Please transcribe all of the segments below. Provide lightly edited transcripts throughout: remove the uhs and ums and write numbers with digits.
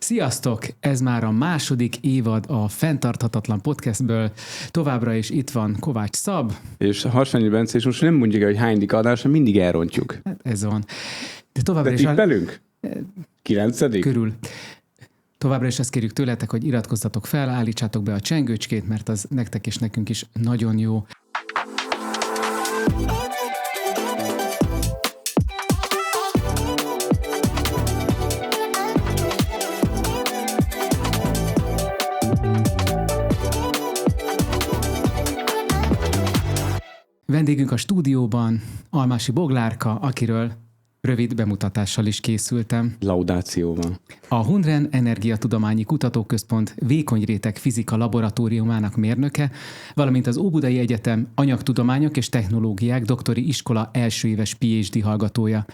Sziasztok! Ez már a második évad a Fenntarthatatlan Podcastből. Továbbra is itt van Kovács Szab. És Harsányi Bence, és most nem mondjuk el, hogy hányadik adás, mindig elrontjuk. Hát ez van. De továbbra is tippelünk? 9. Körül. Továbbra is azt kérjük tőletek, hogy iratkozzatok fel, állítsátok be a csengőcskét, mert az nektek és nekünk is nagyon jó. Vendégünk a stúdióban Almási Boglárka, akiről rövid bemutatással is készültem. Laudációval. A Hundren Energiatudományi Kutatóközpont vékonyréteg fizika laboratóriumának mérnöke, valamint az Óbudai Egyetem Anyagtudományok és Technológiák doktori iskola első éves PhD hallgatója.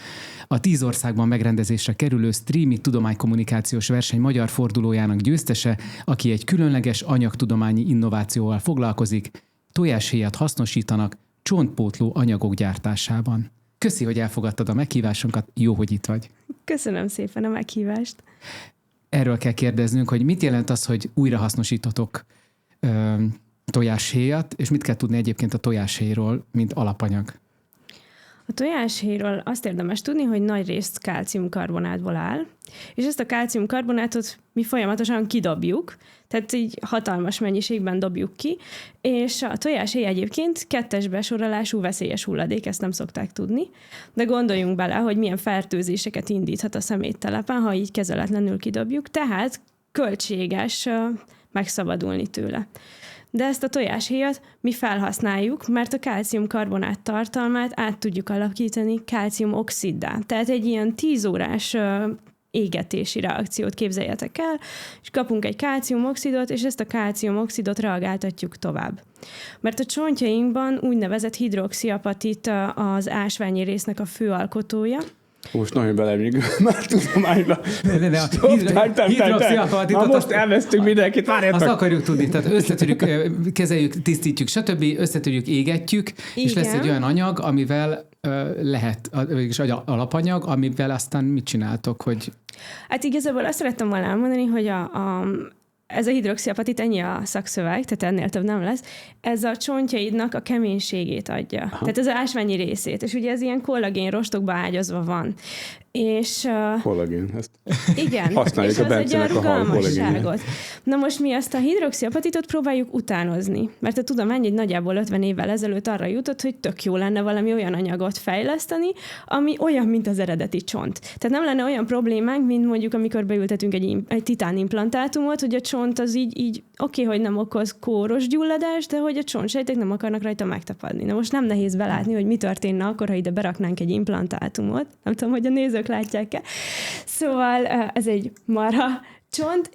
A 10 országban megrendezésre kerülő Streamy tudománykommunikációs verseny magyar fordulójának győztese, aki egy különleges anyagtudományi innovációval foglalkozik, tojáshéjat hasznosítanak csontpótló anyagok gyártásában. Köszi, hogy elfogadtad a meghívásunkat, jó, hogy itt vagy. Köszönöm szépen a meghívást. Erről kell kérdeznünk, hogy mit jelent az, hogy újrahasznosítotok tojáshéjat, és mit kell tudni egyébként a tojáshéjról, mint alapanyag? A tojáshéjról azt érdemes tudni, hogy nagy részt kálciumkarbonátból áll, és ezt a kálciumkarbonátot mi folyamatosan kidobjuk, tehát így hatalmas mennyiségben dobjuk ki, és a tojáshéj egyébként 2. besorolású veszélyes hulladék, ezt nem szokták tudni, de gondoljunk bele, hogy milyen fertőzéseket indíthat a szeméttelepen, ha így kezeletlenül kidobjuk, tehát költséges megszabadulni tőle. De ezt a tojáshéjat mi felhasználjuk, mert a kálciumkarbonát tartalmát át tudjuk alakítani kálciumoxiddá. Tehát egy ilyen 10 órás égetési reakciót képzeljetek el, és kapunk egy kálciumoxidot, és ezt a kálciumoxidot reagáltatjuk tovább. Mert a csontjainkban úgynevezett hidroxiapatit az ásványi résznek a főalkotója. Most nagyon belemegyünk már tudományba. Hidroxiapatitot. Most elvesztünk mindenkit, várjátok. Azt akarjuk tudni, tehát összetudjuk, kezeljük, tisztítjuk, stb. Összetudjuk, égetjük, igen. És lesz egy olyan anyag, amivel lehet, vagyis alapanyag, amivel aztán mit csináltok, hogy... Hát igazából azt szerettem volna elmondani, hogy ez a hidroxiapatit, ennyi a szakszöveg, tehát ennél több nem lesz, ez a csontjaidnak a keménységét adja. Aha. Tehát ez az ásványi részét, és ugye ez ilyen kollagén rostokba ágyazva van. És, kollagén, ezt igen, használjuk és a Bencének a rugalmasságot. Na most mi ezt a hidroxiapatitot próbáljuk utánozni, mert a tudomány egy nagyjából 50 évvel ezelőtt arra jutott, hogy tök jó lenne valami olyan anyagot fejleszteni, ami olyan, mint az eredeti csont. Tehát nem lenne olyan problémánk, mint mondjuk, amikor beültetünk egy titánimplantátumot, hogy a csont az így oké, hogy nem okoz kóros gyulladást, de hogy a csontsejtek nem akarnak rajta megtapadni. Na most nem nehéz belátni, hogy mi történne akkor, ha ide beraknánk egy implantátumot. Nem tudom, hogy a nézők látják-e. Szóval ez egy marha csont,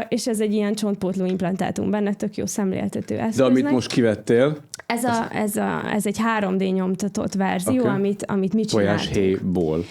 és ez egy ilyen csontpótló implantátum. Benne tök jó szemléltető eszköznek. De amit most kivettél? Ez egy 3D nyomtatott verzió, okay. amit mi csináltunk. Tojáshéjból.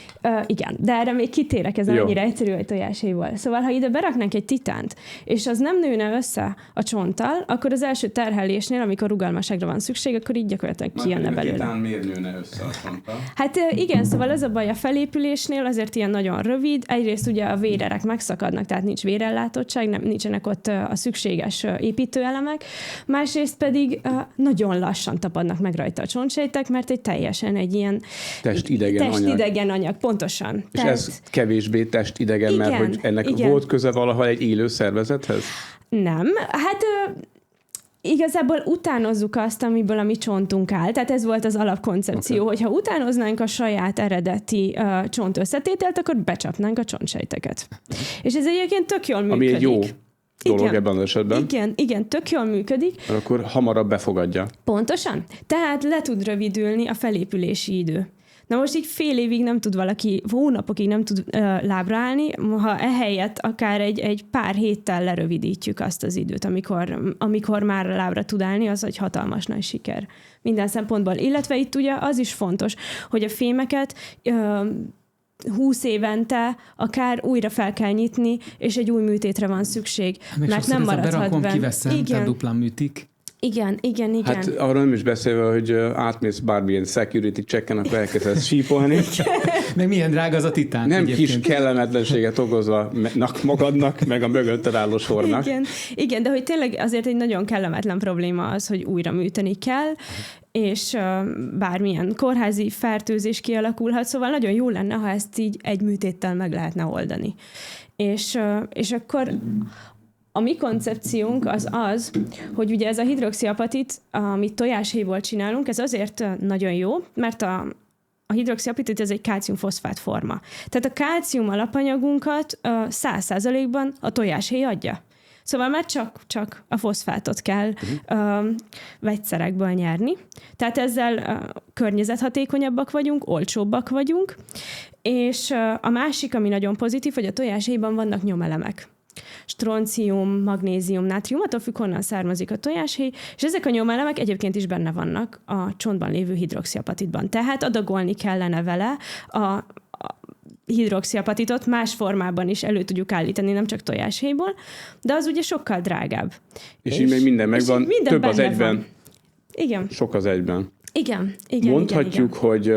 Igen, de erre még kitérek, ez annyira egyszerű, hogy tojáshéjból. Szóval, ha ide beraknánk egy titánt, és az nem nőne össze a csonttal, akkor az első terhelésnél, amikor rugalmasságra van szükség, akkor így gyakorlatilag kijönne belőle. A titán miért nőne össze a csonttal? Hát igen, szóval ez a baj a felépülésnél azért ilyen nagyon rövid. Egyrészt ugye a vérerek megszakadnak, tehát nincs vérellátottság, nincsenek ott a szükséges építőelemek. Másrészt pedig nagyon lassan tapadnak meg rajta a csontsejtek, mert egy ilyen testidegen anyag. Pontosan. És tehát... ez kevésbé testidegen, igen, mert hogy ennek volt köze valaha egy élő szervezethez? Nem. Hát igazából utánozzuk azt, amiből a mi csontunk áll. Tehát ez volt az alapkoncepció, okay. Hogyha utánoznánk a saját eredeti csont összetételt, akkor becsapnánk a csontsejteket. És ez egyébként tök jól működik. Ami egy jó dolog ebben az esetben. Igen, tök jól működik. Mert akkor hamarabb befogadja. Pontosan. Tehát le tud rövidülni a felépülési idő. Na most így fél évig nem tud valaki, hónapokig nem tud lábra állni, ha ehelyett akár egy pár héttel lerövidítjük azt az időt, amikor már lábra tud állni, az egy hatalmas nagy siker. Minden szempontból. Illetve itt ugye az is fontos, hogy a fémeket 20 évente akár újra fel kell nyitni, és egy új műtétre van szükség. Mert nem maradhat benne. Kiveszem, igen. tehát duplán műtik. Igen. Hát arra nem is beszélve, hogy átmész bármilyen security checken, akkor elkezdesz sípolni. Meg milyen drága az a titán. Nem egyébként. Kis kellemetlenséget okozva magadnak, meg a mögötted álló sornak. Igen, de hogy tényleg azért egy nagyon kellemetlen probléma az, hogy újra műteni kell, és bármilyen kórházi fertőzés kialakulhat, szóval nagyon jó lenne, ha ezt így egy műtéttel meg lehetne oldani. És akkor a mi koncepciónk az, hogy ugye ez a hidroxiapatit, amit tojáshéjból csinálunk, ez azért nagyon jó, mert a hidroxiapatit ez egy kálciumfoszfát forma. Tehát a kálcium alapanyagunkat 100%-ban a tojáshéj adja. Szóval már csak a foszfátot kell vegyszerekből nyerni. Tehát ezzel környezethatékonyabbak vagyunk, olcsóbbak vagyunk, és a másik, ami nagyon pozitív, hogy a tojáshéjban vannak nyomelemek. Stroncium, magnézium, nátrium, attól függ, honnan származik a tojáshéj, és ezek a nyomelemek egyébként is benne vannak a csontban lévő hidroxiapatitban. Tehát adagolni kellene vele a hidroxiapatitot más formában is elő tudjuk állítani, nem csak tojáshéjból, de az ugye sokkal drágább. És így még minden megvan, több az egyben. Van. Igen. Sok az egyben. Igen. Mondhatjuk, hogy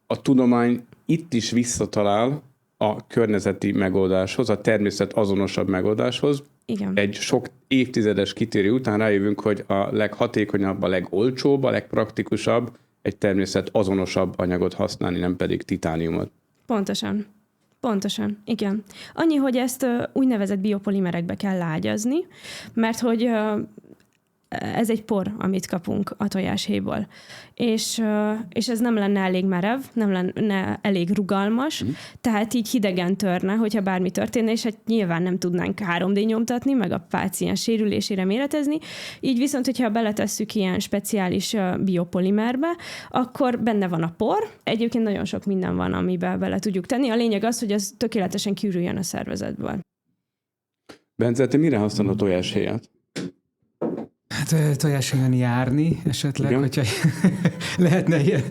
a tudomány itt is visszatalál a környezeti megoldáshoz, a természet azonosabb megoldáshoz. Igen. Egy sok évtizedes kitérő után rájövünk, hogy a leghatékonyabb, a legolcsóbb, a legpraktikusabb egy természet azonosabb anyagot használni, nem pedig titániumot. Pontosan, igen. Annyi, hogy ezt úgynevezett biopolimerekbe kell ágyazni, mert hogy ez egy por, amit kapunk a tojáshéjból. És ez nem lenne elég merev, nem lenne elég rugalmas, tehát így hidegen törne, hogyha bármi történne, és hát nyilván nem tudnánk 3D nyomtatni, meg a páciens sérülésére méretezni. Így viszont, hogyha beletesszük ilyen speciális biopolimerbe, akkor benne van a por. Egyébként nagyon sok minden van, amiben bele tudjuk tenni. A lényeg az, hogy az tökéletesen kiürüljön a szervezetből. Bence, te mire használod a tojáshéjat? Hát tojáshéjon járni esetleg, igen, hogyha lehetne ilyen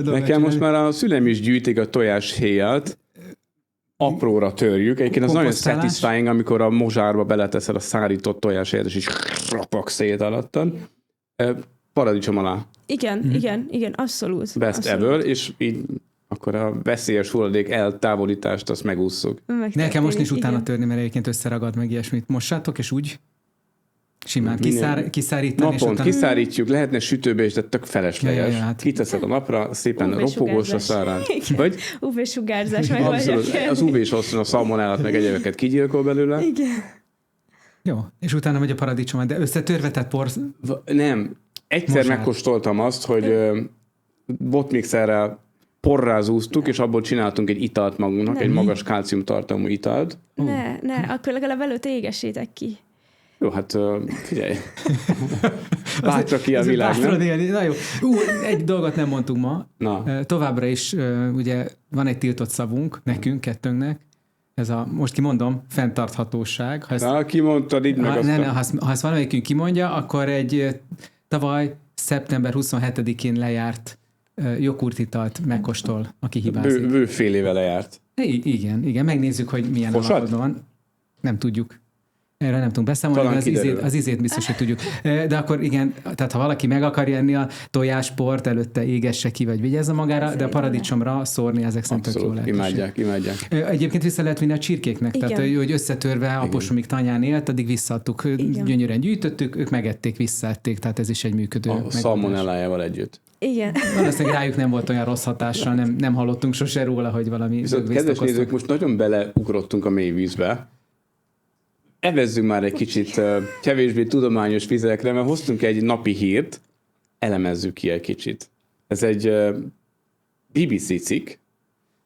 nekem most már a szüleim is gyűjtik a tojáshéjat, apróra törjük. Egyébként az nagyon satisfying, amikor a mozsárba beleteszed a szárított tojáshéjat, és így rapak szét alattad. Paradicsom alá. Igen, abszolút. Best ever, és így akkor a veszélyes hulladék eltávolítást azt megússzuk. Nekem most is utána törni, mert egyébként összeragad meg ilyesmit. Mossátok, és úgy simán kiszárítani. Napon kiszárítjuk, lehetne sütőbe is, de tök felesleges. Hát. Kiteszed a napra, szépen ropogós a szárán. Vagy? UV-sugárzás Abszolút. Az UV-s hosszú a szalmonellát, meg egyébeket kigyilkol belőle. Igen. Jó, és utána megy a paradicsom, de összetörve, tehát porsz... Nem. Egyszer megkóstoltam azt, hogy botmixerrel porrá zúztuk, és abból csináltunk egy italt magunknak, egy magas kálciumtartalmú italt. Ne, akkor legalább előtt égessétek ki. Jó, hát figyelj. Bátra ki a világ, nem? Na jó. Egy dolgot nem mondtunk ma. Na. Továbbra is ugye van egy tiltott szavunk nekünk, kettőnknek. Ez a, most kimondom, fenntarthatóság. Kimondtad, így meg aztán. Ha ezt valamelyikünk kimondja, akkor egy tavaly szeptember 27-én lejárt jogurtitalt megkóstol, aki hibázik. Bőfél éve lejárt. Igen. Megnézzük, hogy milyen alapodban van. Nem tudjuk. Erre nem tudunk beszámolni, az ízét biztos, hogy tudjuk. De akkor igen, tehát ha valaki meg akarja enni a tojásport, előtte égesse ki, vagy vigyázza magára, de a paradicsomra szórni ezek szerint tök jó lehetőség. Imádják. Egyébként vissza lehet vinni a csirkéknek, igen, tehát hogy összetörve aposomig tanyán élt, addig visszaadtuk, gyönyörűen gyűjtöttük, ők megették, visszaették, tehát ez is egy működő. A szalmonellájával együtt. Igen. Valószínűleg rájuk nem volt olyan rossz hatással, nem hallottunk sose róla, hogy valami... Viszont kedves nézők, most nagyon beleugrottunk a mély vízbe. Evezzünk már egy kicsit kevésbé tudományos vizekre, mert hoztunk egy napi hírt, elemezzük ki egy kicsit. Ez egy BBC cikk,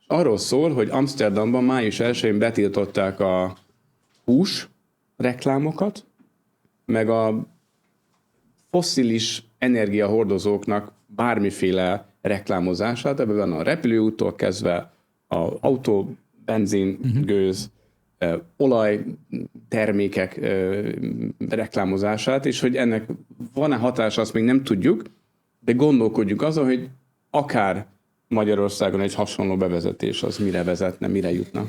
arról szól, hogy Amsterdamban május 1-én betiltották a hús reklámokat, meg a fosszilis energiahordozóknak bármiféle reklámozását, ebben van a repülőúttól kezdve az autó, benzin, gőz, olajtermékek reklámozását, és hogy ennek van-e hatása, azt még nem tudjuk, de gondolkodjuk azon, hogy akár Magyarországon egy hasonló bevezetés az mire vezetne, mire jutna?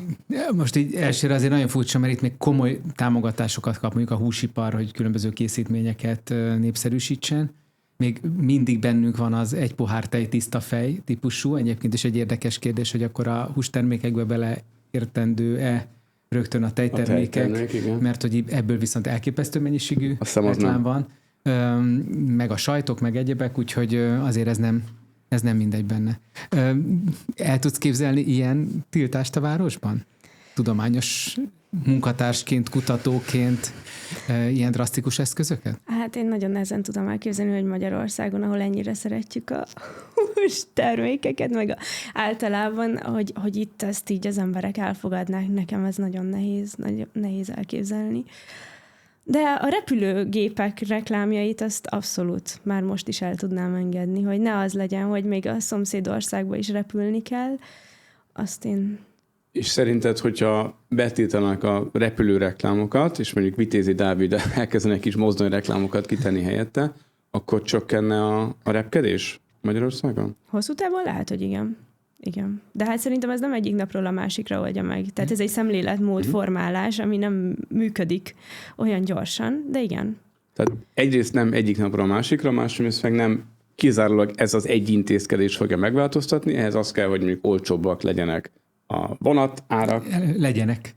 Most így elsőre azért nagyon furcsa, mert itt még komoly támogatásokat kap mondjuk a húsipar, hogy különböző készítményeket népszerűsítsen. Még mindig bennünk van az egy pohár tej tiszta fej típusú. Egyébként is egy érdekes kérdés, hogy akkor a hústermékekbe beleértendő-e rögtön a tejtermékek, mert hogy ebből viszont elképesztő mennyiségű reklám van. Meg a sajtok, meg egyebek, úgyhogy azért ez nem mindegy benne. El tudsz képzelni ilyen tiltást a városban? Tudományos munkatársként, kutatóként ilyen drasztikus eszközöket? Hát én nagyon nehezen tudom elképzelni, hogy Magyarországon, ahol ennyire szeretjük a hústermékeket, meg általában, hogy itt ezt így az emberek elfogadnák, nekem ez nagyon nehéz elképzelni. De a repülőgépek reklámjait azt abszolút már most is el tudnám engedni, hogy ne az legyen, hogy még a szomszédországba is repülni kell. Azt én... És szerinted, hogyha betiltanak a repülőreklámokat, és mondjuk Vitézi Dávid elkezdenek is mozdonyreklámokat kitenni helyette, akkor csökkenne a repkedés Magyarországon? Hosszú távon lehet, hogy igen. Igen. De hát szerintem ez nem egyik napról a másikra oldja meg. Tehát ez egy szemléletmód formálás, ami nem működik olyan gyorsan, de igen. Tehát egyrészt nem egyik napról a másikra, másrészt meg nem kizárólag ez az egy intézkedés fogja megváltoztatni, ehhez az kell, hogy mondjuk olcsóbbak legyenek a vonatárak. Legyenek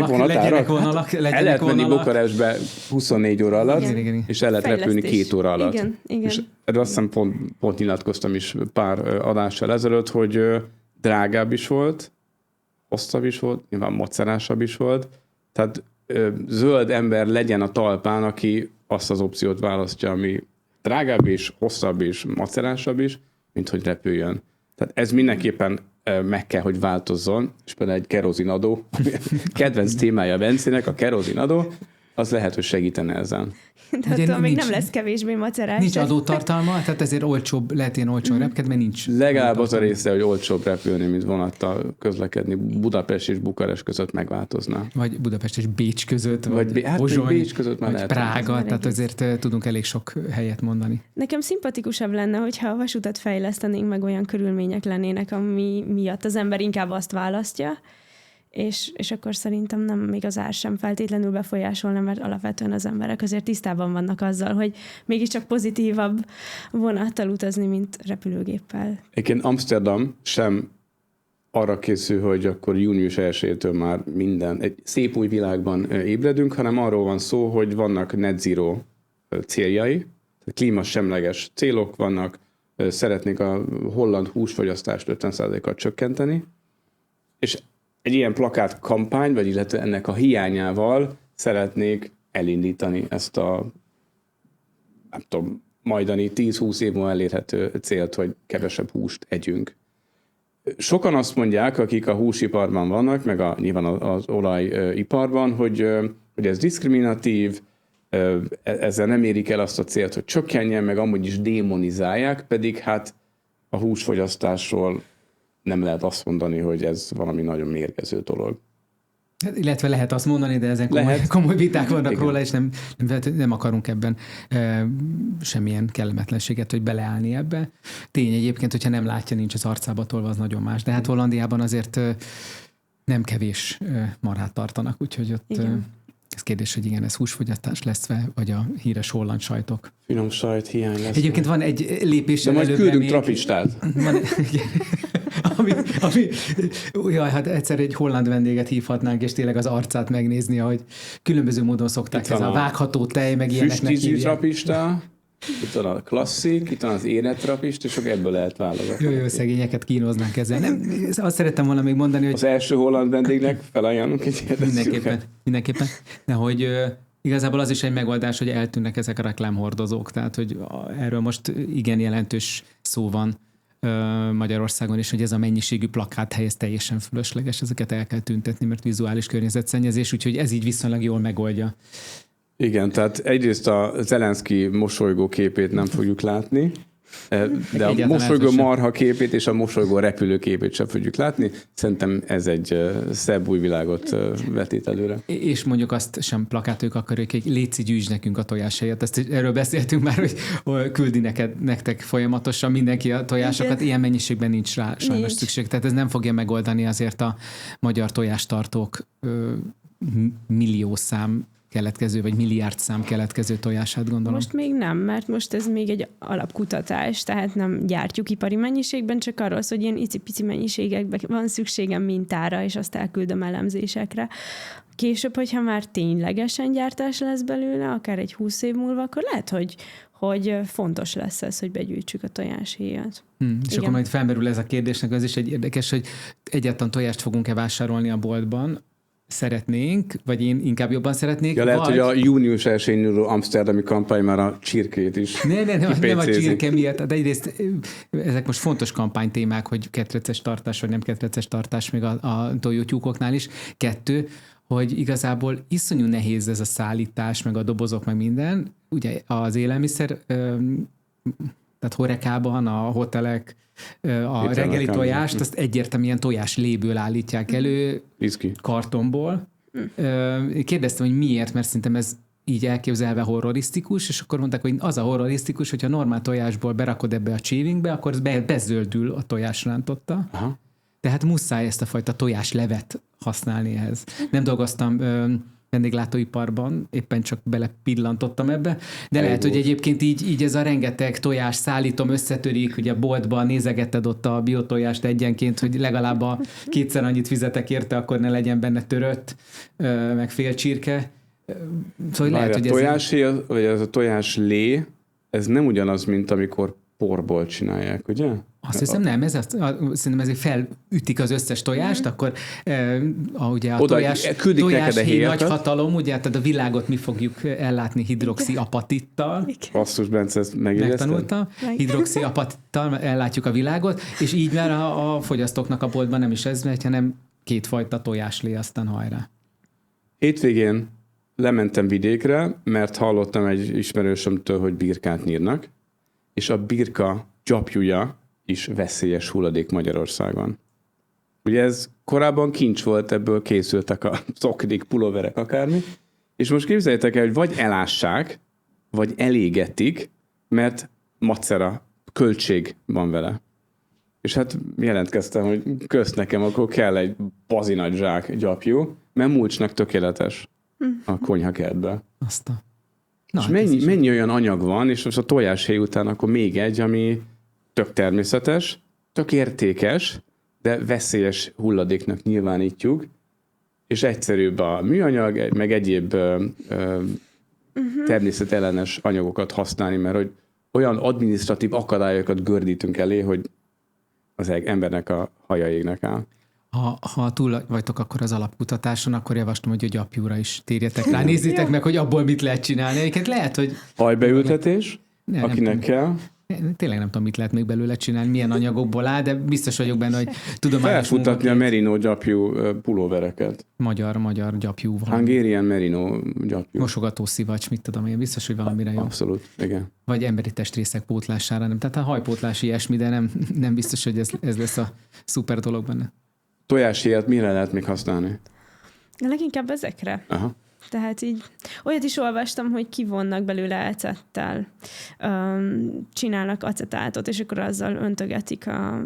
vonatárak. El lehet menni Bukarestbe 24 óra alatt, igen. És el lehet repülni 2 óra alatt. Igen. És azt hiszem pont nyilatkoztam is pár adással ezelőtt, hogy drágább is volt, hosszabb is volt, nyilván macerásabb is volt. Tehát zöld ember legyen a talpán, aki azt az opciót választja, ami drágább is, hosszabb is, macerásabb is, mint hogy repüljön. Tehát ez mindenképpen meg kell, hogy változzon, és például egy kerozinadó, kedvenc témája a Bencének, a kerozinadó, az lehet, hogy segítene ezen. De attól még nem lesz kevésbé macerás. Nincs adótartalma, tehát ezért lehet ilyen olcsó repkedni, mert nincs. Legalább az a része, hogy olcsóbb repülni, mint vonattal közlekedni. Budapest és Bukarest között megváltozna. Vagy Budapest és Bécs között, vagy Pozsony, Bécs között már vagy Prága, tehát azért tudunk elég sok helyet mondani. Nekem szimpatikusabb lenne, hogyha a vasutat fejlesztenénk, meg olyan körülmények lennének, ami miatt az ember inkább azt választja, és akkor szerintem nem még az ár sem feltétlenül befolyásolna, mert alapvetően az emberek azért tisztában vannak azzal, hogy mégiscsak pozitívabb vonattal utazni, mint repülőgéppel. Egyébként Amsterdam sem arra készül, hogy akkor június 1-től már egy szép új világban ébredünk, hanem arról van szó, hogy vannak net zero céljai, klímasemleges célok vannak, szeretnék a holland húsfogyasztást 50%-kal csökkenteni, és egy ilyen plakát kampány, vagy illetve ennek a hiányával szeretnék elindítani ezt a, nem tudom, majdani 10-20 év múlva elérhető célt, hogy kevesebb húst együnk. Sokan azt mondják, akik a húsiparban vannak, meg nyilván az olajiparban, hogy ez diszkriminatív, ezzel nem érik el azt a célt, hogy csökkenjen, meg amúgy is démonizálják, pedig hát a húsfogyasztásról nem lehet azt mondani, hogy ez valami nagyon mérgező dolog. Illetve lehet azt mondani, de ezen komoly viták vannak róla, és nem akarunk ebben semmilyen kellemetlenséget, hogy beleállni ebbe. Tény egyébként, hogyha nem látja, nincs az arcába tolva, az nagyon más. De hát Hollandiában azért nem kevés marhát tartanak, úgyhogy ott ez kérdés, hogy igen, ez húsfogyasztás lesz, vagy a híres holland sajtok. Finom sajt hiány lesz. Egyébként van egy lépéssel előbb. De majd küldünk trapistát. Jaj, hát egyszer egy holland vendéget hívhatnánk, és tényleg az arcát megnézni, hogy különböző módon szokták, ez a vágható tej, meg ilyeneknek hívják. Füsttízű trapista, itt van a klasszik, itt van az érett trapista, és ebből lehet válogatni. Jó, szegényeket kínoznánk ezzel. Nem, azt szerettem volna még mondani, hogy... Az első holland vendégnek felajánlunk egy Mindenképpen. De hogy igazából az is egy megoldás, hogy eltűnnek ezek a reklámhordozók, tehát hogy erről most igen jelentős szó van Magyarországon is, hogy ez a mennyiségű plakáthely ez teljesen fölösleges, ezeket el kell tüntetni, mert vizuális környezetszennyezés, úgyhogy ez így viszonylag jól megoldja. Igen, tehát egyrészt a Zelenszky mosolygó képét nem fogjuk látni, De a mosolygó marha képét és a mosolygó repülő képét sem fogjuk látni. Szerintem ez egy szebb új világot vetít előre. És mondjuk azt sem plakátoljuk akarjuk, hogy léci gyűjts nekünk a tojás helyet. Erről beszéltünk már, hogy küldi nektek folyamatosan mindenki a tojásokat. Igen. Ilyen mennyiségben nincs rá sajnos szükség. Tehát ez nem fogja megoldani azért a magyar tojástartók milliószám keletkező, vagy milliárdszám keletkező tojását, gondolom. Most még nem, mert most ez még egy alapkutatás, tehát nem gyártjuk ipari mennyiségben, csak arról szól, hogy ilyen icipici mennyiségekben van szükségem mintára, és azt elküldöm elemzésekre. Később, hogyha már ténylegesen gyártás lesz belőle, akár egy 20 év múlva, akkor lehet, hogy fontos lesz ez, hogy begyűjtsük a tojáshéjat. És akkor majd felmerül ez a kérdésnek, az is egy érdekes, hogy egyáltalán tojást fogunk-e vásárolni a boltban, szeretnénk, vagy én inkább jobban szeretnék. Ja, lehet, hogy a június 1-én induló amszterdami kampány már a csirkét is nem a csirke miatt. De egyrészt ezek most fontos kampánytémák, hogy ketreces tartás, vagy nem ketreces tartás, még a tojótyúkoknál is. 2, hogy igazából iszonyú nehéz ez a szállítás, meg a dobozok, meg minden. Ugye az élelmiszer, tehát Horekában a hotelek, a reggeli tojást, azt egyértelműen tojásléből állítják elő, kartonból. Kérdeztem, hogy miért, mert szerintem ez így elképzelve horrorisztikus, és akkor mondták, hogy az a horrorisztikus, hogyha normál tojásból berakod ebbe a chillingbe, akkor ez bezöldül a tojásrántotta. Aha. Tehát muszáj ezt a fajta tojáslevet használni ehhez. Nem dolgoztam vendéglátóiparban, éppen csak belepillantottam ebbe, de lehet, hogy egyébként így ez a rengeteg tojás szállítom, összetörik, ugye boltban nézegetted ott a biotojást egyenként, hogy legalább a 2-szer annyit fizetek érte, akkor ne legyen benne törött, meg fél csirke. Szóval lehet, hogy vagy ez a tojáslé, ez nem ugyanaz, mint amikor porból csinálják, ugye? Azt hiszem nem, szerintem ezért felütik az összes tojást, akkor ugye a tojáshéj nagy hatalom, ugye, tehát a világot mi fogjuk ellátni hidroxiapatittal. Basszus, Bence, ezt megtanultam. Hidroxiapatittal ellátjuk a világot, és így már a fogyasztóknak a boltban nem is ez megy, hanem 2 fajta tojáslé, aztán hajrá. Hétvégén lementem vidékre, mert hallottam egy ismerősömtől, hogy birkát nyírnak, és a birka gyapjúja is veszélyes hulladék Magyarországon. Ugye ez korábban kincs volt, ebből készültek a szoknik, pulóverek, akármi, és most képzeljétek el, hogy vagy elássák, vagy elégetik, mert macera, költség van vele. És hát jelentkeztem, hogy kösz nekem, akkor kell egy bazinagy zsák gyapjú, mert mulcsnak tökéletes a konyhakertbe. És mennyi olyan anyag van, és most a tojáshéj után akkor még egy, ami tök természetes, tök értékes, de veszélyes hulladéknak nyilvánítjuk, és egyszerűbb a műanyag, meg egyéb természetellenes anyagokat használni, mert hogy olyan adminisztratív akadályokat gördítünk elé, hogy az embernek a haja égnek áll. Ha túl vagytok akkor az alapkutatáson, akkor javaslom, hogy a gyapjúra is térjetek rá. Nézzétek meg, hogy abból mit lehet csinálni. Egyébként lehet, hogy... Hajbeültetés, akinek kell. Tényleg nem tudom, mit lehet még belőle csinálni, milyen anyagokból áll, de biztos vagyok benne, hogy tudományos felfutatni a merino gyapjú pulóvereket. Magyar gyapjú van. Hungarian merino gyapjú. Mosogató szivacs, mit tudom én, biztos, hogy valamire jó. Abszolút, igen. Vagy emberi testrészek pótlására, nem. Tehát a hajpótlás ilyesmi, de nem biztos, hogy ez lesz a szuper dolog benne. Tojáshéjat mire lehet még használni? De leginkább ezekre. Aha. Tehát így olyat is olvastam, hogy kivonnak belőle acettel, csinálnak acetátot, és akkor azzal öntögetik a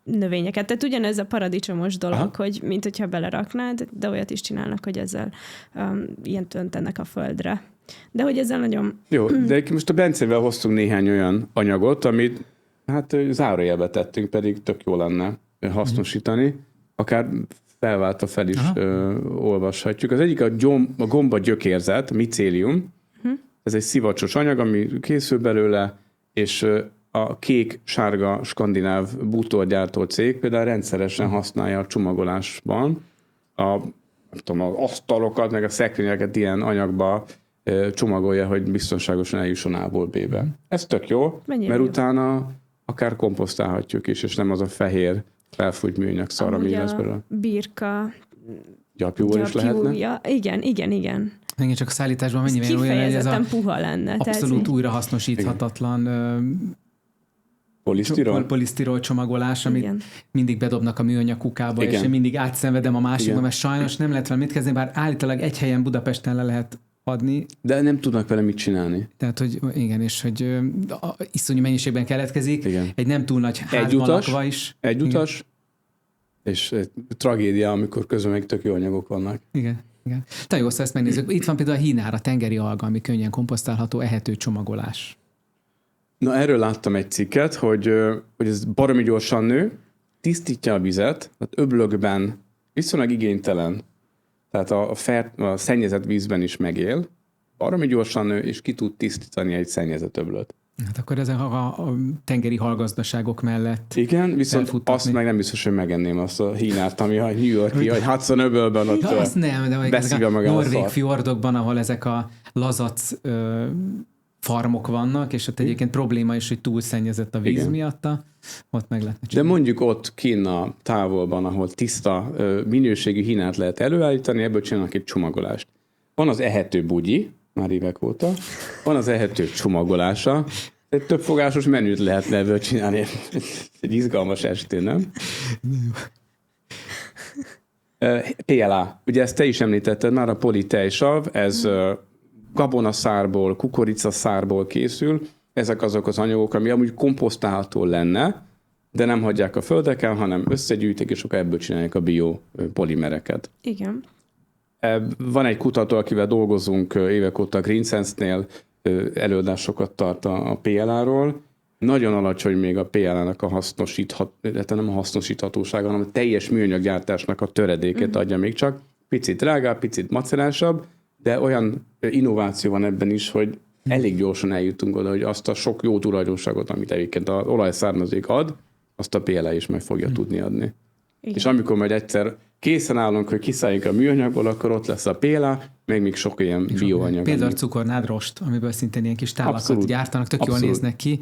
növényeket. Tehát ugyanez a paradicsomos dolog, aha, hogy mint hogyha beleraknád, de olyat is csinálnak, hogy ezzel ilyent öntenek a földre. De hogy ezzel nagyon... Jó, de most a Bencével hoztunk néhány olyan anyagot, amit hát zárójelbe tettünk, pedig tök jó lenne hasznosítani. Akár felváltva fel is olvashatjuk. Az egyik a gomba gyökérzet, micélium. Ez egy szivacsos anyag, ami készül belőle, és a kék-sárga skandináv bútorgyártó cég például rendszeresen használja a csomagolásban az asztalokat, meg a szekrényeket ilyen anyagba csomagolja, hogy biztonságosan eljusson A-ból B-be. Ez tök jó, mert utána akár komposztálhatjuk is, és nem az a fehér felfújt műanyag szar, ami lesz belőle. Birka gyapjúval is lehetne? Igen. Igen, csak a szállításban mennyivel olyan, hogy ez a puha lenne. Abszolút újrahasznosíthatatlan polisztirol csomagolás, amit Igen. mindig bedobnak a műanyag kukába, Igen. és én mindig átszenvedem a másikba, Igen. mert sajnos nem lehet vele mit kezdeni, bár állítólag egy helyen Budapesten le lehet adni, De nem tudnak vele mit csinálni. tehát, hogy igen, és hogy iszonyú mennyiségben keletkezik, Igen. egy nem túl nagy házban lakva is. Egyutas, és tragédia, amikor közben meg tök jó anyagok vannak. Igen. Igen. Te jó, szóval ezt megnézzük. Itt van például a hínára, tengeri alga, ami könnyen komposztálható, ehető csomagolás. Na, erről láttam egy cikket, hogy ez baromi gyorsan nő, tisztítja a vizet, tehát öblökben viszonylag igénytelen, tehát a szennyezett vízben is megél, baromi gyorsan nő, és ki tud tisztítani egy szennyezett öblöt. Hát akkor ezek a tengeri halgazdaságok mellett. Igen, viszont elfuttatni. azt meg nem biztos, hogy megenném azt a hínát, ami a New York-i, vagy Hudson öbölben ott Azt nem, de beszívja a magát a norvég szar. fjordokban, ahol ezek a lazac farmok vannak, és ott egyébként probléma is, hogy túlszennyezett a víz Igen. miatta, ott meg lehetne De csinálni. mondjuk ott kinn a távolban, ahol tiszta minőségű hínát lehet előállítani, ebből csinálnak egy csomagolást. Van az ehető bugyi, már évek óta, van az ehető csomagolása, egy többfogásos menüt lehetne ebből csinálni. Egy izgalmas estén, nem? PLA, ugye ezt te is említetted már, a politejsav, ez gabonaszárból, kukoricaszárból készül, ezek azok az anyagok, ami amúgy komposztálható lenne, de nem hagyják a földeken, hanem összegyűjtik, és akkor ebből csinálják a biopolimereket. Igen. Van egy kutató, akivel dolgozunk évek óta a Green Sense-nél, előadásokat tart a PLA-ról. Nagyon alacsony még a PLA-nak a nem a hasznosíthatósága, hanem a teljes műanyaggyártásnak a töredékét adja még csak. Picit drágább, picit maceránsabb, de olyan innováció van ebben is, hogy elég gyorsan eljutunk oda, hogy azt a sok jó tulajdonságot, amit egyébként az olajszármazék ad, azt a PLA is meg fogja tudni adni. Igen. És amikor majd egyszer készen állunk, hogy kiszálljunk a műanyagból, akkor ott lesz a PLA, meg még sok ilyen bioanyag. Például cukornád rost, amiből szintén ilyen kis tálakat Abszolút. gyártanak, tök jól Abszolút. néznek ki.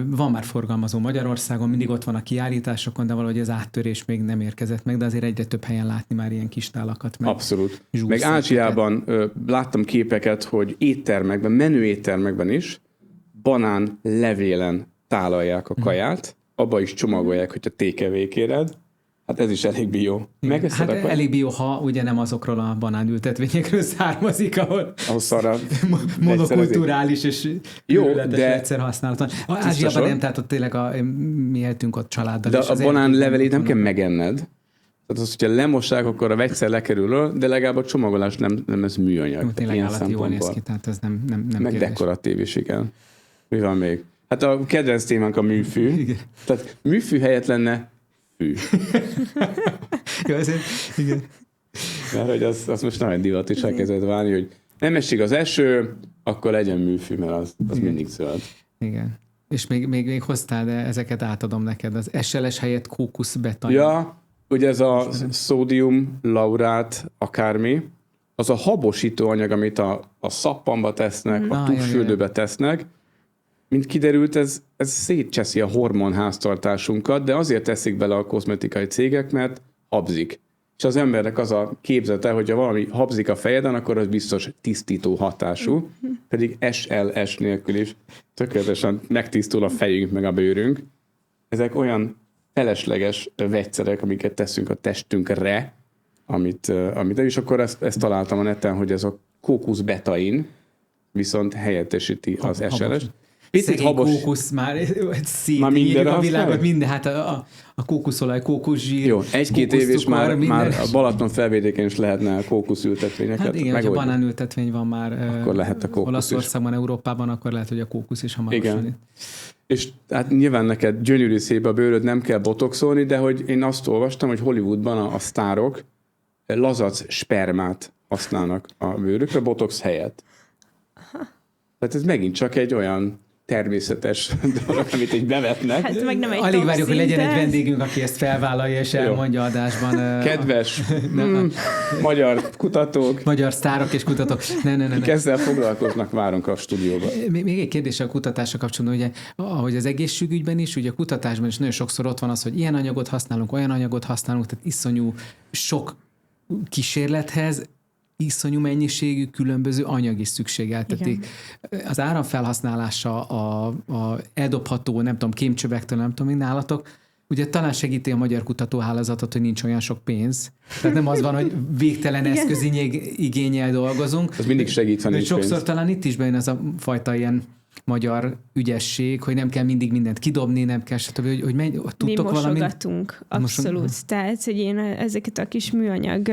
Van már forgalmazó Magyarországon, mindig ott van a kiállításokon, de valahogy az áttörés még nem érkezett meg, de azért egyre több helyen látni már ilyen kis tálakat. Meg Abszolút. zsúrszinteket. Meg Ázsiában láttam képeket, hogy éttermekben, menő éttermekben is banán levélen tálalják a kaját, abba is csomagolják, hogy a takeaway kéred. Hát ez is elég bio. Hát elég bio, ha ugye nem azokról a banánültetvényekről származik, ahol monokulturális és őrületes egyszer használaton. Ázsiában nem, tehát ott tényleg mi éltünk ott családdal. De a banán levelét nem kell megenned. Tehát az, hogyha lemossák, akkor a vegyszer lekerül, de legalább a csomagolás nem ez műanyag. Tényleg állati jól néz ki, tehát ez nem meg kérdés. dekoratív is, igen. Mi van még? Hát a kedvenc témánk a műfű. Igen. Tehát műfű helyett lenne fű. Jó, azért, igen. Mert hogy az most nagyon divat is elkezdett válni, hogy nem esik az eső, akkor legyen műfű, mert az mindig zöld. Igen. És még hoztál, de ezeket átadom neked. Az SLS helyett kókuszbetain. Ja, ugye ez a szódium, laurát, akármi, az a habosító anyag, amit a szappanba tesznek, a túlfürdőbe tesznek. Mint kiderült, ez szétcseszi a hormonháztartásunkat, de azért teszik bele a kozmetikai cégek, mert habzik. És az embernek az a képzete, hogyha valami habzik a fejeden, akkor az biztos tisztító hatású, pedig SLS nélkül is tökéletesen megtisztul a fejünk meg a bőrünk. Ezek olyan felesleges vegyszerek, amiket teszünk a testünkre, amit és akkor ezt találtam a neten, hogy ez a kókuszbetain viszont helyettesíti az SLS. Picit habos. Kókusz már szétírjuk a világot, minden, hát a kókuszolaj, kókuszsír, jó, egy-két év és már a Balaton felvidéken is lehetne kókuszültetvényeket. Hát igen, ha banánültetvény van már akkor lehet a kókusz Olaszországban, Európában, akkor lehet, hogy a kókusz is hamarosan. Igen. És hát nyilván neked gyönyörű szép a bőröd, nem kell botoxolni, de hogy én azt olvastam, hogy Hollywoodban a sztárok lazac spermát használnak a bőrükre botox helyett. Tehát ez megint csak egy olyan természetes dolog, amit így bevetnek. Hát meg nem egy alig várjuk, hogy legyen egy vendégünk, aki ezt felvállalja és elmondja adásban. Kedves magyar kutatók. Magyar sztárok és kutatók. Ne. Ezzel foglalkoznak, várunk a stúdióba. Még egy kérdés a kutatásra kapcsolatban, ugye, ahogy az egészségügyben is, ugye a kutatásban is nagyon sokszor ott van az, hogy ilyen anyagot használunk, olyan anyagot használunk, tehát iszonyú sok kísérlethez iszonyú mennyiségű különböző anyag is szükségeltetik. Igen. Az áramfelhasználása, a eldobható, nem tudom, kémcsövektől, nem tudom, nálatok, ugye talán segíti a magyar kutatóhálózatot, hogy nincs olyan sok pénz. Tehát nem az van, hogy végtelen eszközigénnyel dolgozunk. Ez mindig segít, ha nincs sokszor pénz. Talán itt is bejön az a fajta ilyen magyar ügyesség, hogy nem kell mindig mindent kidobni, nem kell, stb. Hogy tudtok mi mosogatunk, abszolút. Tehát, hogy én ezeket a kis műanyag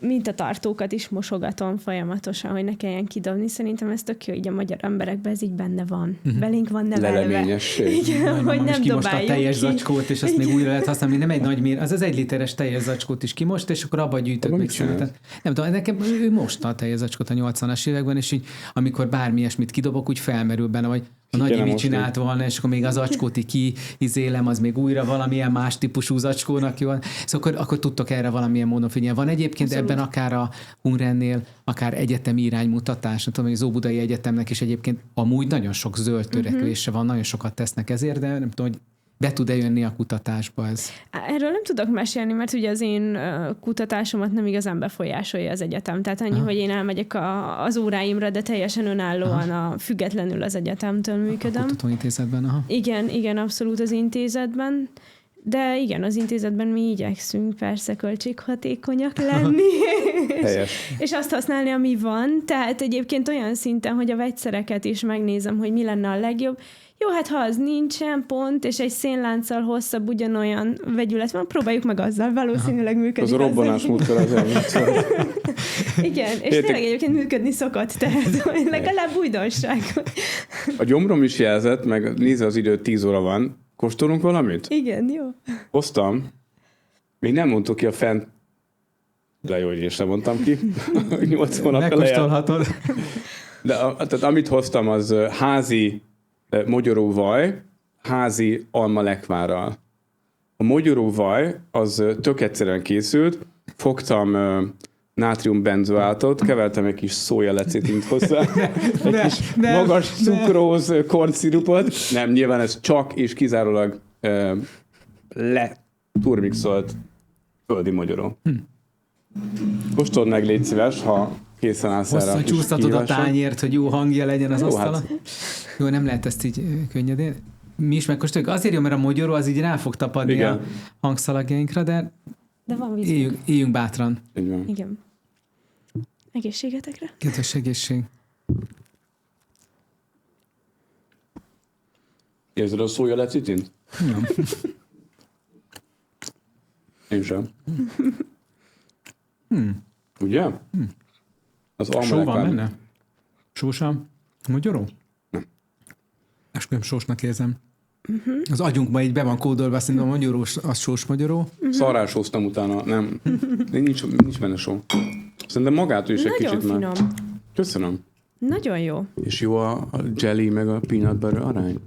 mintatartókat is mosogatom folyamatosan, hogy ne kelljen kidobni. Szerintem ez tök jó, így a magyar emberekben ez így benne van. Belénk van nevelve. Leleményesség. Igen, hogy nem kimosta dobáljuk a teljes ki. zacskót, és azt még újra lehet használni. Nem egy nagy mér, az 1 literes teljes zacskót is kimost, és akkor abba gyűjtök még szünetet. Nem tudom, nekem ő mosta a teljes zacskót a 80-as években, és így, amikor bármi ilyesmit kidobok, úgy felmerül benne, hogy a Nagyi mit csinált volna, és akkor még az zacskót kiizélem, az még újra valamilyen más típusú zacskónak jó. Szóval akkor tudtok erre valamilyen módon figyelni. Van egyébként abszolút. Ebben akár a Hunrennél, akár egyetemi iránymutatás. Nem tudom, hogy az Óbudai Egyetemnek is egyébként amúgy nagyon sok zöld törekvése van, nagyon sokat tesznek ezért, de nem tudom, hogy be tud-e jönni a kutatásba ez? Erről nem tudok mesélni, mert ugye az én kutatásomat nem igazán befolyásolja az egyetem. Tehát annyi, hogy én elmegyek az óráimra, de teljesen önállóan, függetlenül az egyetemtől működöm. A kutatóintézetben, aha. Igen, abszolút az intézetben. De igen, az intézetben mi igyekszünk persze költséghatékonyak lenni. És azt használni, ami van. Tehát egyébként olyan szinten, hogy a vegyszereket is megnézem, hogy mi lenne a legjobb. Jó, hát ha az nincsen pont, és egy szénlánccal hosszabb ugyanolyan vegyület van, próbáljuk meg azzal, valószínűleg működik. Az a robbanás múltkor az elmúlt. Igen, és tényleg egyébként működni szokott, tehát legalább újdonság. A gyomrom is jelzett, meg nézze az idő, 10 óra van. Kóstolunk valamit? Igen, jó. Hoztam. Még nem mondtuk ki a fent... De jó, hogy én sem mondtam ki. 8 hónap megkóstolhatod. De tehát amit hoztam, az házi mogyoróvaj, házi almalekvárral. A mogyoróvaj az tök egyszerűen készült. Fogtam nátriumbenzoátot, kevertem egy kis szójalecitint hozzá, egy kis magas cukróz kornszirupot. Nem, nyilván ez csak és kizárólag leturmixolt földi mogyoró. Kóstold meg, légy szíves, ha készen állsz erre. Hosszan csúsztatod a tányért, hogy jó hangja legyen az asztalon. Hát. Jó, nem lehet ezt így könnyedén. Mi is megkóstoljuk. Azért jó, mert a mogyoró az így rá fog tapadni igen. A hangszalagjainkra, de van éljünk bátran. Igen. Egészségetekre. Kedves egészség. Érzed a szójalecitint? Nem. Én sem. Ugye? Az só van benne? Sósam? Mogyoró? Nem. Esküvőm sósnak érzem. Az agyunkban így be van kódolva, szerintem a mogyoró, az sós mogyoró. Szarrá sóztam utána, nem. Nincs benne só. Szerintem magától is egy nagyon kicsit finom. már. Köszönöm. Nagyon jó. És jó a jelly meg a peanut butter arány?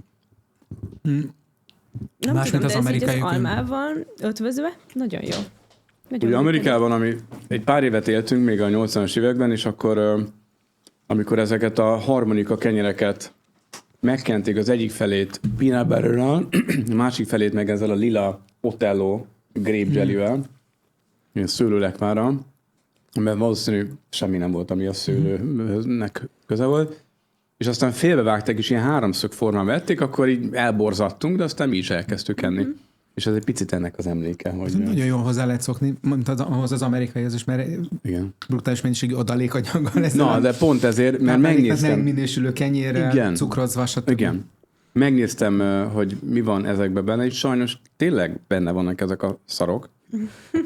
Nem más, tudom, mint az amerikai ez almával ötvözve, nagyon jó. Nagyon ugye Amerikában, egy pár évet éltünk még a 80-as években, és akkor amikor ezeket a harmonika kenyereket megkenték az egyik felét peanut butterral, a másik felét meg ezzel a lila Otello grape jellyvel, ilyen szőlőlekvárral, mert valószínű semmi nem volt, ami a szőlőnek köze volt, és aztán félbevágták, és ilyen háromszög formán vették, akkor így elborzadtunk, de aztán mi is elkezdtük enni. És ez egy picit ennek az emléke. Hogy nagyon jól hozzá lehet szokni, ahhoz az amerikaihoz is, mert igen. brutális mennyiségű adalékanyaggal lesz. Na, de pont ezért, mert megnéztem. Nem minősülő kenyérrel, cukrozva, stb. Igen. Megnéztem, hogy mi van ezekben benne, és sajnos tényleg benne vannak ezek a szarok.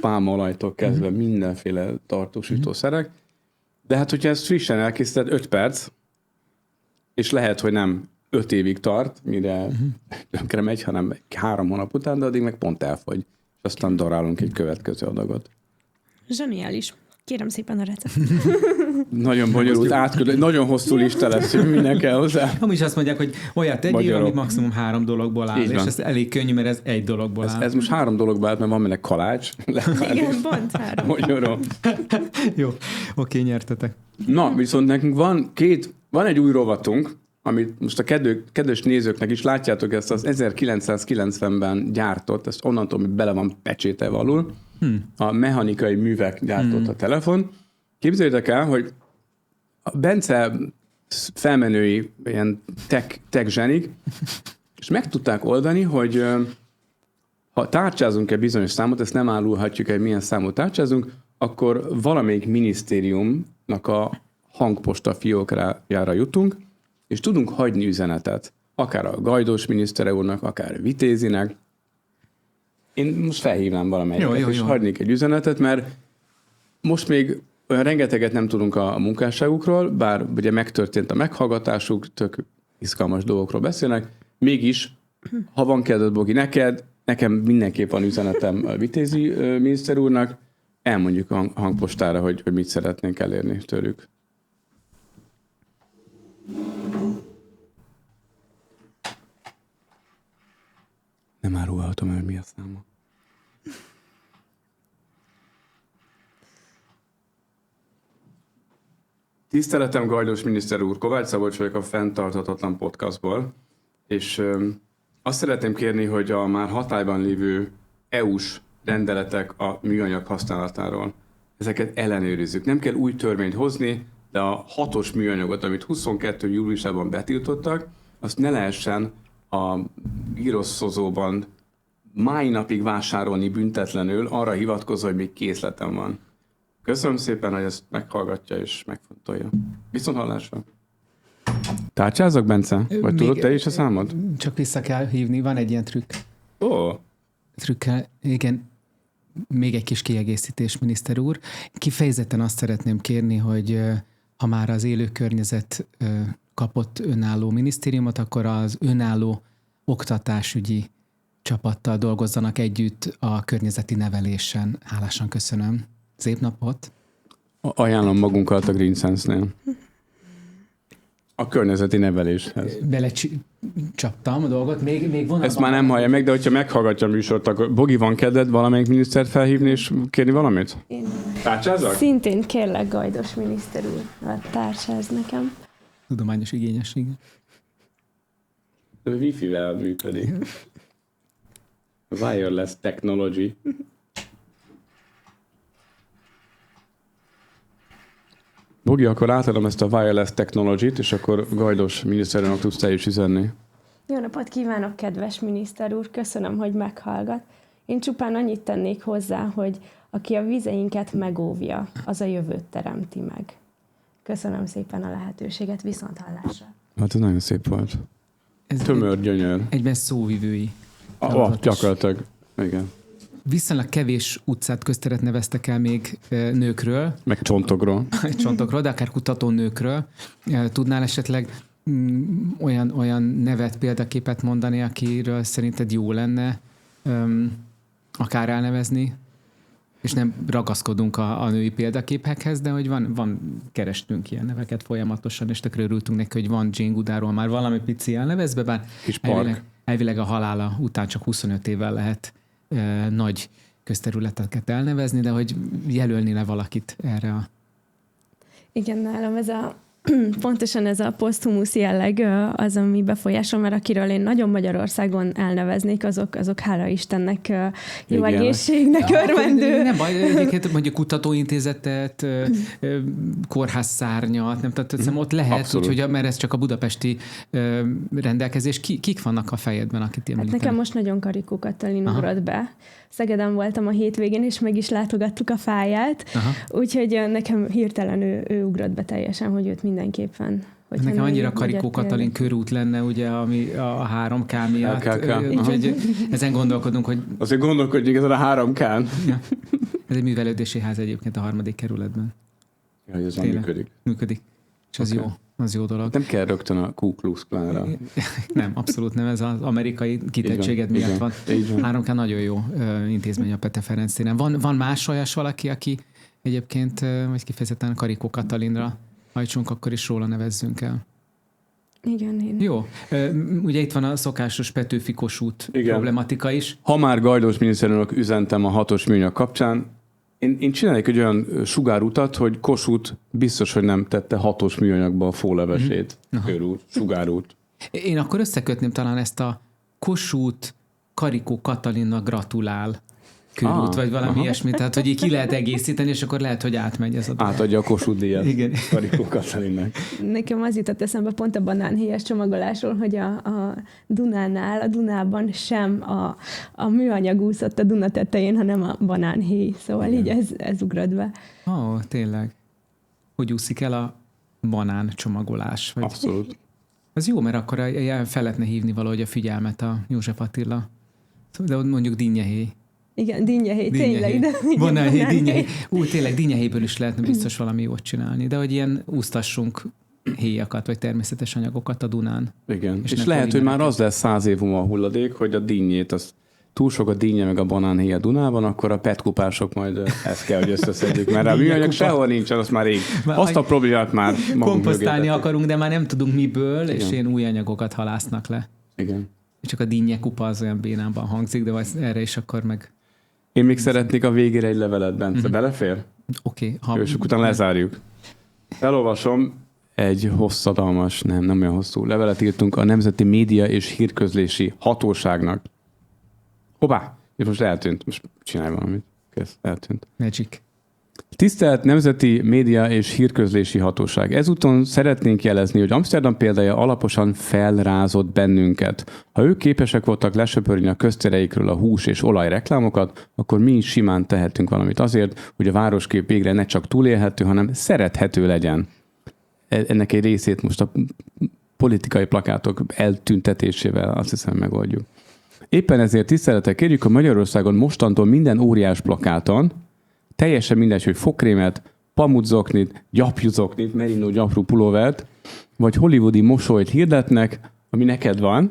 Pálmaolajtól kezdve mindenféle tartósítószerek. De hát, hogyha ezt frissen elkészíted 5 perc, és lehet, hogy nem 5 évig tart, mire tönkre megy, hanem 3 hónap után, de addig meg pont elfogy. És aztán darálunk egy következő adagot. Zseniális. Kérem szépen a recept. Nagyon bonyolult, nagyon hosszú lista lesz, hogy minden kell hozzá. Amúgy is azt mondják, hogy olyat tegyél, amit maximum 3 dologból áll, és ez elég könnyű, mert ez 1 dologból áll. Ez most 3 dologból áll, mert van benne kalács. Igen, pont 3. Magyarul. Jó, oké, nyertetek. Na, viszont nekünk van egy új rovatunk, amit most a kedves nézőknek is látjátok, ezt az 1990-ben gyártott, ezt onnantól, hogy bele van pecsételve alul, a mechanikai művek gyártott a telefon, Képzeljétek el, hogy a Bence felmenői ilyen tech zsenik, és meg tudták oldani, hogy ha tárcsázunk egy bizonyos számot, ezt nem árulhatjuk, hogy milyen számot tárcsázunk, akkor valamelyik minisztériumnak a hangposta fiókjára jutunk, és tudunk hagyni üzenetet. Akár a Gajdos miniszter úrnak, akár Vitézinek. Én most felhívnám valamelyiket, és hagynék egy üzenetet, mert most még olyan rengeteget nem tudunk a munkásságukról, bár ugye megtörtént a meghallgatásuk, tök izgalmas dolgokról beszélnek, mégis, ha van kedved, Bogi, nekem mindenképp van üzenetem a Vitézi miniszter úrnak, elmondjuk a hangpostára, hogy mit szeretnénk elérni tőlük. Nem árulhatom el, mi a száma. Tiszteletem, Gajdos miniszter úr, Kovács Szabolcs vagyok a Fenntarthatatlan Podcastból, és azt szeretném kérni, hogy a már hatályban lévő EU-s rendeletek a műanyag használatáról, ezeket ellenőrizzük. Nem kell új törvényt hozni, de a 6-os műanyagot, amit 22. júliusában betiltottak, azt ne lehessen a gyroszozóban mai napig vásárolni büntetlenül, arra hivatkozva, hogy még készletem van. Köszönöm szépen, hogy ezt meghallgatja és megfontolja. Viszont hallásra. Tárcsázok, Bence? Vagy tudod te is a számod? Csak vissza kell hívni, van egy ilyen trükk. Ó. Trükkel, igen. Még egy kis kiegészítés, miniszter úr. Kifejezetten azt szeretném kérni, hogy ha már az élő környezet kapott önálló minisztériumot, akkor az önálló oktatásügyi csapattal dolgozzanak együtt a környezeti nevelésen. Hálásan köszönöm. Szép napot! Ajánlom magunkat a Green Sense-nél. A környezeti neveléshez. Belecsaptam a dolgot, még vonalban... Ezt már nem hallja meg, de hogyha meghallgatja a műsort, akkor Bogi, van kedved valamelyik minisztert felhívni és kérni valamit? Én tárcsázzak? Szintén kérlek, Gajdos miniszter úr, tárcsáz nekem. Tudományos igényesség. A Wi-Fi-vel működik. Wireless technology. Bogi, akkor átadom ezt a wireless technology-t, és akkor Gajdos miniszterelnök tudsz te is üzenni. Jó napot kívánok, kedves miniszter úr! Köszönöm, hogy meghallgat. Én csupán annyit tennék hozzá, hogy aki a vizeinket megóvja, az a jövőt teremti meg. Köszönöm szépen a lehetőséget, viszonthallásra. Hát ez nagyon szép volt. Ez tömör, gyönyör. Egyben szóvivői. Gyakorlatilag. Igen. Viszonylag kevés utcát, közteret neveztek el még nőkről. Meg csontokról. Csontokról, de akár kutató-nőkről. Tudnál esetleg olyan nevet, példaképet mondani, akiről szerinted jó lenne akár elnevezni? És nem ragaszkodunk a női példaképekhez, de hogy kerestünk ilyen neveket folyamatosan, és tökre örültünk neki, hogy van Jane Goodáról már valami pici elnevezve, bár elvileg a halála után csak 25 évvel lehet nagy közterületeket elnevezni, de hogy jelölni valakit erre a... Igen, nálam pontosan ez a poszthumusz jelleg az, ami befolyásol, mert akiről én nagyon Magyarországon elneveznék, azok hála Istennek jó egészségnek örvendő. Nem baj, egyébként mondjuk kutatóintézetet, kórházszárnyat, nem tudom, ott lehet, úgyhogy, mert ez csak a budapesti rendelkezés. Kik vannak a fejedben, akit említenek? Hát nekem most nagyon Karikó Katalin ugrott be. Szegeden voltam a hétvégén, és meg is látogattuk a fáját, úgyhogy nekem hirtelen ő ugrott be teljesen, hogy őt mindenképpen... Nekem annyira Karikó Katalin körút lenne, ugye, ami a 3K miatt. Úgyhogy ezen gondolkodunk, hogy... Azért gondolkodjunk ezen a 3K-n. Ja. Ez egy művelődési ház egyébként a 3. kerületben. Ja, ez működik. Működik. És az jó. Az jó dolog. Nem kell rögtön a Ku Klux Klanra. Nem, abszolút nem. Ez az amerikai kitettséged miatt van. 3K nagyon jó intézmény a Pete Ferenc téren. Van más olyas valaki, aki egyébként, vagy kifejezetten Karikó Katalinra hajtsunk, akkor is róla nevezzünk el. Igen, én. Jó. Ugye itt van a szokásos Petőfi Kossuth problematika is. Ha már Gajdos miniszterelnök üzentem a 6-os műanyag kapcsán, én csinálnék egy olyan sugárutat, hogy Kossuth biztos, hogy nem tette 6-os műanyagba a fólevesét. Körút, sugárút. Én akkor összekötném talán ezt a Kossuth Karikó Katalinnak gratulál körút, vagy valami ilyesmi, tehát hogy így ki lehet egészíteni, és akkor lehet, hogy átmegy ez a dolog. Átadja a Kossuth díjat. Igen. Karikó Katalinnak. Nekem az jutott eszembe pont a banánhéjas csomagolásról, hogy a Dunánál, a Dunában sem a műanyag úszott a Duna tetején, hanem a banánhéj. Szóval Igen. így ez ugrott be. Tényleg. Hogy úszik el a banán csomagolás? Vagy... Abszolút. Ez jó, mert akkor fel lehetne hívni valahogy a figyelmet a József Attila. De mondjuk dinnyehéj. Igen, dinnyehéj, tényleg. Banánhéj, dinnyehéj. Tényleg dinnyehéjből is lehetne biztos valami jót csinálni. De hogy ilyen úsztassunk héjakat, vagy természetes anyagokat a Dunán. Igen. És lehet, hogy már az lesz 100 év múlva a hulladék, hogy a dinnyét, az túl sok a dinnye meg a banánhéj a Dunában, akkor a petkupások majd ezt kell, hogy összeszedjük, mert a műanyag sehol nincsen, azt már rég. Azt a problémát már komposztálni akarunk, de már nem tudunk miből, igen. És ilyen új anyagokat halásznak le. Igen. Csak a dinnyekupa az olyan bénában hangzik, de erre is akkor meg... Én még szeretnék a végére egy levelet, Bence. Belefér? Oké. És utána lezárjuk. Elolvasom, egy hosszadalmas, nem olyan hosszú levelet írtunk a Nemzeti Média és Hírközlési Hatóságnak. Hoppá! És most eltűnt. Most csinálj valamit. Kész, eltűnt. Magic. Tisztelt Nemzeti Média és Hírközlési Hatóság! Ezúton szeretnénk jelezni, hogy Amsterdam példája alaposan felrázott bennünket. Ha ők képesek voltak lesöpörni a köztereikről a hús és olaj reklámokat, akkor mi is simán tehetünk valamit azért, hogy a városkép végre ne csak túlélhető, hanem szerethető legyen. Ennek egy részét most a politikai plakátok eltüntetésével azt hiszem megoldjuk. Éppen ezért tisztelettel kérjük, hogy Magyarországon mostantól minden óriás plakáton, teljesen mindegy, hogy fogkrémet, pamutzoknit, gyapjuzoknit, merino gyapjú pulóvert, vagy hollywoodi mosolyt hirdetnek, ami neked van,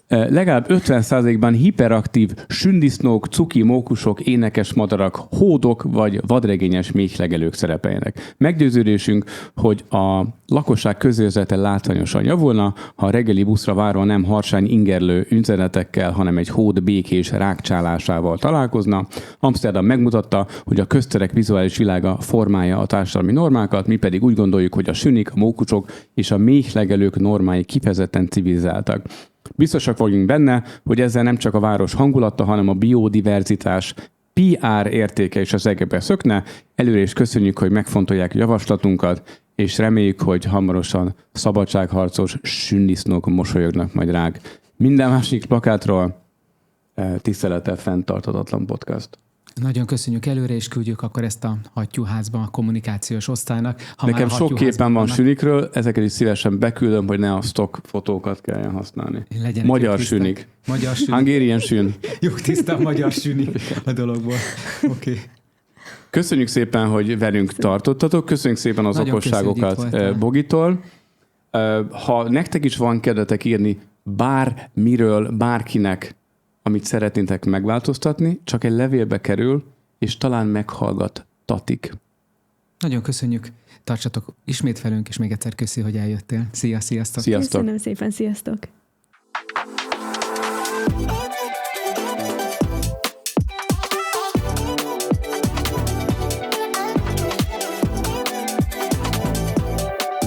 legalább 50%-ban hiperaktív sündisznók, cuki mókusok, énekes madarak, hódok vagy vadregényes méhlegelők szerepeljenek. Meggyőződésünk, hogy a lakosság közérzete látványosan javulna, ha a reggeli buszra várva nem harsány ingerlő üzenetekkel, hanem egy hód békés rákcsálásával találkozna. Amsterdam megmutatta, hogy a közterek vizuális világa formálja a társadalmi normákat, mi pedig úgy gondoljuk, hogy a sünik, a mókusok és a méhlegelők normái kifejezetten civilizáltak. Biztosak vagyunk benne, hogy ezzel nem csak a város hangulata, hanem a biodiverzitás PR értéke is az egekbe szökne. Előre is köszönjük, hogy megfontolják javaslatunkat, és reméljük, hogy hamarosan szabadságharcos sündisznók mosolyognak majd ránk. Minden másik plakátról tisztelettel fenntarthatatlan podcast. Nagyon köszönjük előre, és küldjük akkor ezt a hattyúházba a kommunikációs osztálynak. Nekem sok képen van sünikről, ezeket is szívesen beküldöm, hogy ne a stock fotókat kelljen használni. Magyar sünik. Magyar sünik. Hungarian sün. Jó, tisztán magyar sünik a dologból. Oké. Köszönjük szépen, hogy velünk tartottatok. Köszönjük szépen az nagyon okosságokat Bogitól. Ha nektek is van kedvetek írni bármiről, bárkinek, amit szeretnétek megváltoztatni, csak egy levélbe kerül, és talán meghallgattatik. Nagyon köszönjük. Tartsatok ismét velünk, és még egyszer köszi, hogy eljöttél. Sziasztok! Sziasztok! Köszönöm szépen, sziasztok!